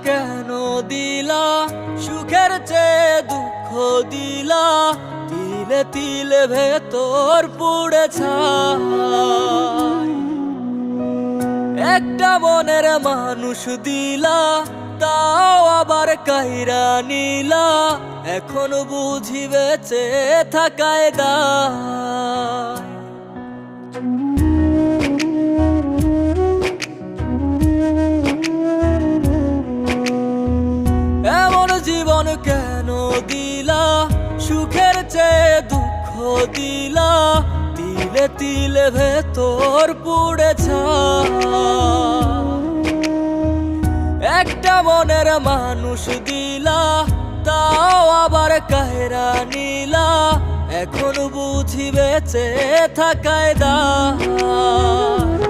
কেন দিলা, সুখের চেয়ে দুঃখ দিলা, তিলে তিলে ভেতর পুড়ে ছাই। একটা মনের মানুষ দিলা, তাও আবার কাইরা নিলা, এখন বুঝি বেঁচে থাকায় দায়। এমন জীবন কেন দিলা, সুখের চেয়ে দুঃখ দিলা, তিলে তিলে ভেতর পুড়ে ছাই। একটা মনের মানুষ দিলা, তাও আবার কাহেরা নিলা, এখন বুঝি বেঁচে থাকায় দায়।